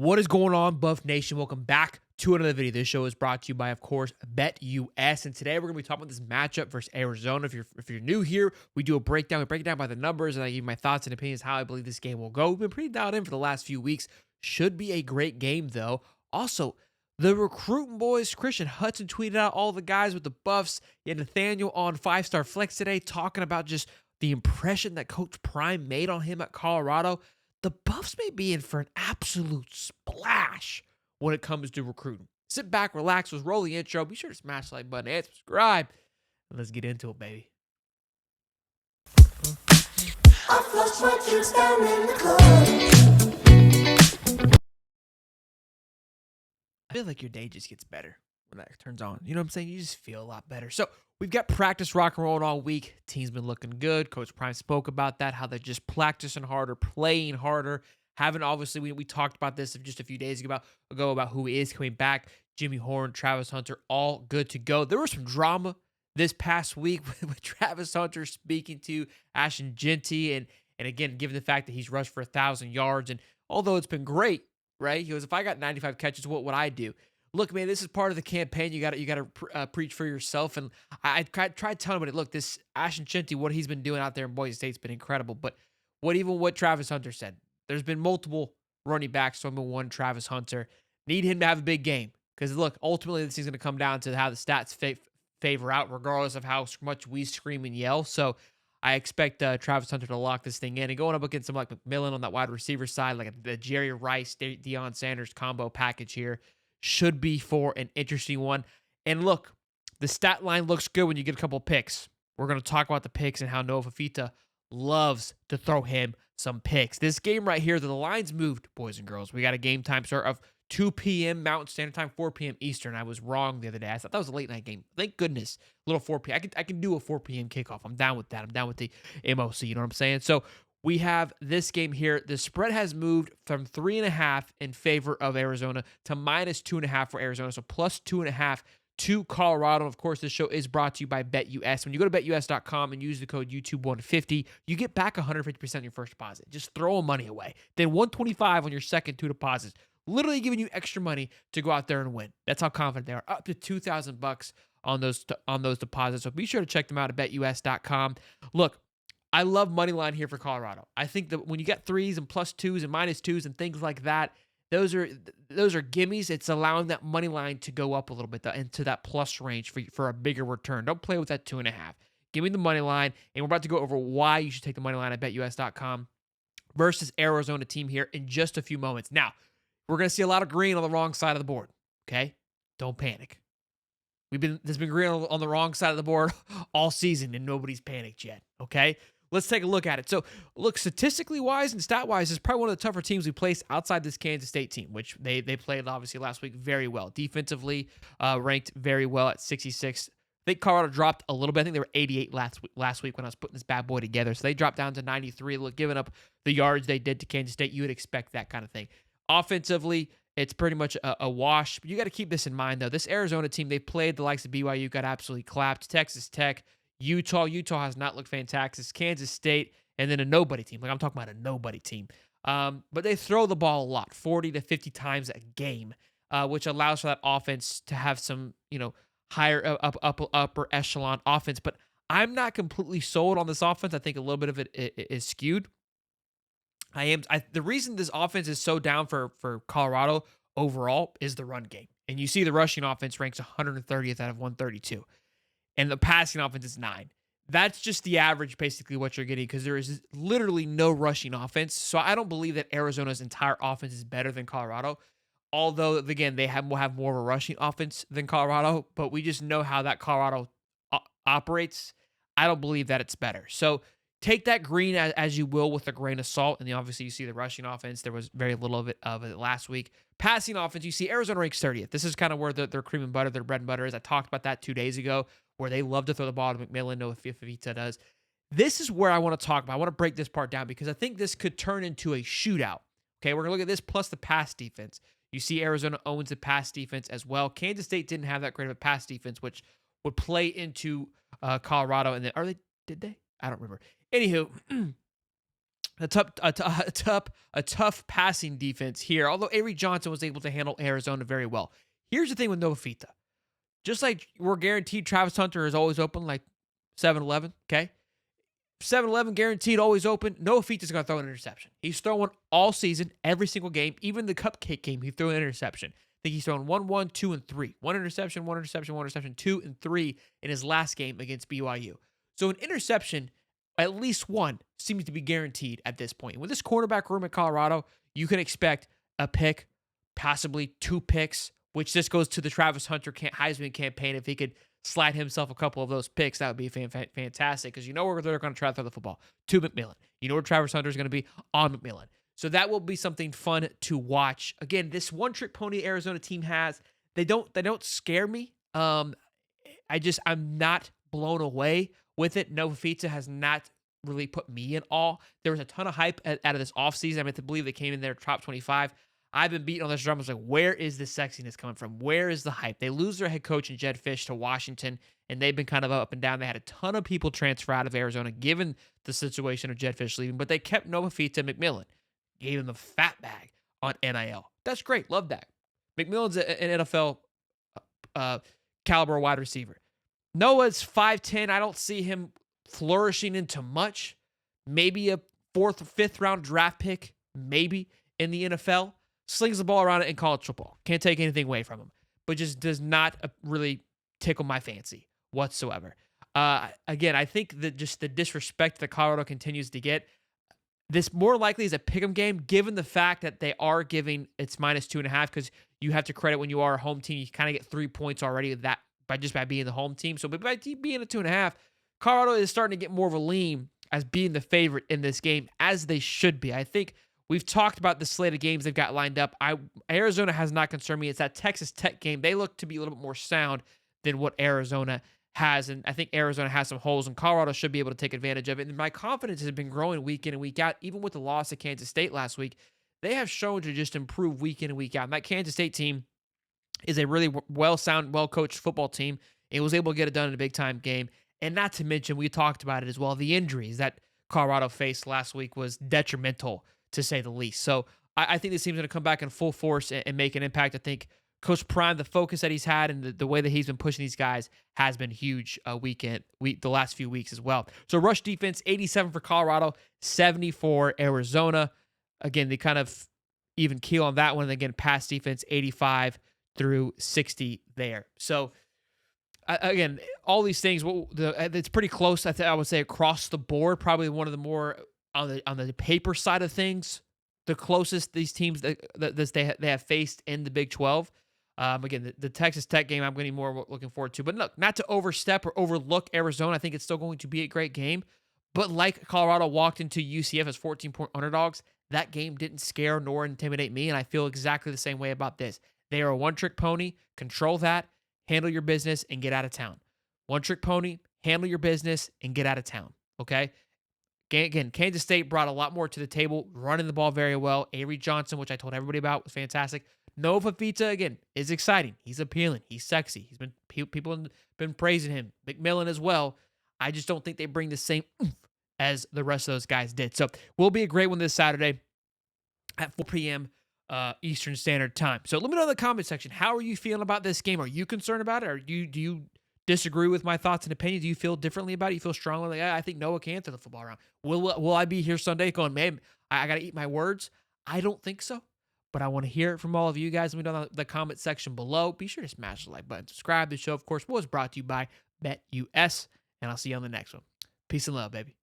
What is going on, Buff Nation? Welcome back to another video. This show is brought to you by, of course, BetUS. And today we're going to be talking about this matchup versus Arizona. If you're new here, we do a breakdown. We break it down by the numbers, and I give you my thoughts and opinions how I believe this game will go. We've been pretty dialed in for the last few weeks. Should be a great game, though. Also, the recruiting boys, Christian Hudson tweeted out all the guys with the buffs. You had Nathaniel on 5-Star Flex today talking about just the impression that Coach Prime made on him at Colorado. The Buffs may be in for an absolute splash when it comes to recruiting. Sit back, relax, let's roll the intro. Be sure to smash the like button and subscribe. And let's get into it, baby. I flushed my juice down in the club. I feel like your day just gets better when that turns on. You know what I'm saying? You just feel a lot better. So we've got practice rock and rolling all week. Team's been looking good. Coach Prime spoke about that, how they're just practicing harder, playing harder. Obviously, we talked about this just a few days ago about who is coming back. Jimmy Horn, Travis Hunter, all good to go. There was some drama this past week with Travis Hunter speaking to Ashton Genty. And again, given the fact that he's rushed for 1,000 yards. And although it's been great, right? He goes, if I got 95 catches, what would I do? Look, man, this is part of the campaign. You got to preach for yourself. And I tried telling him, look, this Ashton Genty, what he's been doing out there in Boise State's been incredible. But what Travis Hunter said, there's been multiple running backs. So one, Travis Hunter. Need him to have a big game. Because, look, ultimately, this is going to come down to how the stats favor out, regardless of how much we scream and yell. So I expect Travis Hunter to lock this thing in. And going up against some like McMillan on that wide receiver side, like the Jerry Rice, Deion Sanders combo package here, should be for an interesting one. And look, the stat line looks good when you get a couple picks. We're going to talk about the picks and how Noah Fafita loves to throw him some picks. This game right here, the lines moved, boys and girls. We got a game time start of 2 p.m. Mountain Standard Time, 4 p.m. Eastern. I was wrong the other day. I thought that was a late night game. Thank goodness. A little 4 p.m. I can do a 4 p.m. kickoff. I'm down with that. I'm down with the MOC. You know what I'm saying? So we have this game here. The spread has moved from 3.5 in favor of Arizona to -2.5 for Arizona. So +2.5 to Colorado. Of course, this show is brought to you by BetUS. When you go to betus.com and use the code YouTube150, you get back 150% on your first deposit. Just throw money away. Then 125 on your second 2 deposits. Literally giving you extra money to go out there and win. That's how confident they are. Up to $2,000 on those deposits. So be sure to check them out at betus.com. Look, I love money line here for Colorado. I think that when you get threes and +2s and -2s and things like that, those are gimmies. It's allowing that money line to go up a little bit into that plus range for a bigger return. Don't play with that 2.5. Give me the money line, and we're about to go over why you should take the money line at betus.com versus Arizona team here in just a few moments. Now, we're going to see a lot of green on the wrong side of the board, okay? Don't panic. There's been green on the wrong side of the board all season, and nobody's panicked yet, okay? Let's take a look at it. So, look, statistically wise and stat wise, it's probably one of the tougher teams we placed outside this Kansas State team, which they played obviously last week very well. Defensively, ranked very well at 66. I think Colorado dropped a little bit. I think they were 88 last week when I was putting this bad boy together. So they dropped down to 93. Look, giving up the yards they did to Kansas State, you would expect that kind of thing. Offensively, it's pretty much a wash. But you got to keep this in mind, though. This Arizona team, they played the likes of BYU, got absolutely clapped. Texas Tech, Utah has not looked fantastic. Kansas State, and then a nobody team. Like, I'm talking about a nobody team. But they throw the ball a lot, 40 to 50 times a game, which allows for that offense to have some, higher upper echelon offense. But I'm not completely sold on this offense. I think a little bit of it is skewed. The reason this offense is so down for Colorado overall is the run game. And you see the rushing offense ranks 130th out of 132. And the passing offense is 9. That's just the average, basically, what you're getting, because there is literally no rushing offense. So I don't believe that Arizona's entire offense is better than Colorado. Although, again, will have more of a rushing offense than Colorado, but we just know how that Colorado operates. I don't believe that it's better. So take that green as you will with a grain of salt. And then obviously you see the rushing offense. There was very little of it last week. Passing offense, you see Arizona ranks 30th. This is kind of where their cream and butter, their bread and butter is. I talked about that 2 days ago, where they love to throw the ball to McMillan. Noah Fafita does. This is where I want to talk about. I want to break this part down because I think this could turn into a shootout. Okay, we're going to look at this plus the pass defense. You see Arizona owns the pass defense as well. Kansas State didn't have that great of a pass defense, which would play into Colorado. And then, did they? I don't remember. Anywho, a tough passing defense here. Although Avery Johnson was able to handle Arizona very well. Here's the thing with Nova Fita. Just like we're guaranteed Travis Hunter is always open, like 7-Eleven, okay? 7-Eleven guaranteed always open. Noah Fita's going to throw an interception. He's throwing all season, every single game, even the cupcake game, he threw an interception. I think he's thrown 1, 2, and 3. One interception, 2 and 3 in his last game against BYU. So an interception, at least one, seems to be guaranteed at this point. With this quarterback room at Colorado, you can expect a pick, possibly 2 picks, which this goes to the Travis Hunter Heisman campaign. If he could slide himself a couple of those picks, that would be fantastic, because you know where they're going to try to throw the football to McMillan. You know where Travis Hunter is going to be on McMillan. So that will be something fun to watch. Again, this one-trick pony Arizona team has, they don't scare me. I'm not blown away with it. Nova Fita has not really put me in awe. There was a ton of hype out of this offseason. I mean, to believe they came in there top 25. I've been beating on this drum. I was like, where is the sexiness coming from? Where is the hype? They lose their head coach in Jed Fish to Washington, and they've been kind of up and down. They had a ton of people transfer out of Arizona, given the situation of Jed Fish leaving, but they kept Nova Fita and McMillan, gave him the fat bag on NIL. That's great. Love that. McMillan's an NFL caliber wide receiver. Noah's 5'10". I don't see him flourishing into much. Maybe a 4th or 5th round draft pick, maybe in the NFL. Slings the ball around it in college football. Can't take anything away from him, but just does not really tickle my fancy whatsoever. Again, I think that just the disrespect that Colorado continues to get, this more likely is a pick'em game, given the fact that they are giving it's -2.5, because you have to credit when you are a home team, you kind of get 3 points already with that by being the home team. So by being a 2.5, Colorado is starting to get more of a lean as being the favorite in this game, as they should be. I think we've talked about the slate of games they've got lined up. Arizona has not concerned me. It's that Texas Tech game. They look to be a little bit more sound than what Arizona has, and I think Arizona has some holes, and Colorado should be able to take advantage of it. And my confidence has been growing week in and week out, even with the loss of Kansas State last week. They have shown to just improve week in and week out. And that Kansas State team is a really well-sound, well-coached football team. It was able to get it done in a big-time game. And not to mention, we talked about it as well, the injuries that Colorado faced last week was detrimental, to say the least. So I think this team's going to come back in full force and make an impact. I think Coach Prime, the focus that he's had and the way that he's been pushing these guys has been huge the last few weeks as well. So rush defense, 87 for Colorado, 70 for Arizona. Again, they kind of even keel on that one. And again, pass defense, 85 through 60 there. So again, all these things, it's pretty close. I would say across the board, probably one of the more on the paper side of things, the closest these teams that they have faced in the Big 12. Again, the Texas Tech game, I'm getting more looking forward to. But look, not to overstep or overlook Arizona. I think it's still going to be a great game. But like Colorado walked into UCF as 14-point underdogs, that game didn't scare nor intimidate me, and I feel exactly the same way about this. They are a one-trick pony. Control that, handle your business, and get out of town. One-trick pony, handle your business, and get out of town, okay? Again, Kansas State brought a lot more to the table, running the ball very well. Avery Johnson, which I told everybody about, was fantastic. Nova Fita, again, is exciting. He's appealing. He's sexy. People have been praising him. McMillan as well. I just don't think they bring the same oomph as the rest of those guys did. So will be a great one this Saturday at 4 p.m. Eastern Standard Time. So let me know in the comment section, how are you feeling about this game? Are you concerned about it? Or do you disagree with my thoughts and opinions? Do you feel differently about it? You feel strongly like, I think Noah can throw the football around. Will I be here Sunday going, man, I got to eat my words? I don't think so. But I want to hear it from all of you guys. Let me know in the comment section below. Be sure to smash the like button. Subscribe. The show, of course, was brought to you by BetUS. And I'll see you on the next one. Peace and love, baby.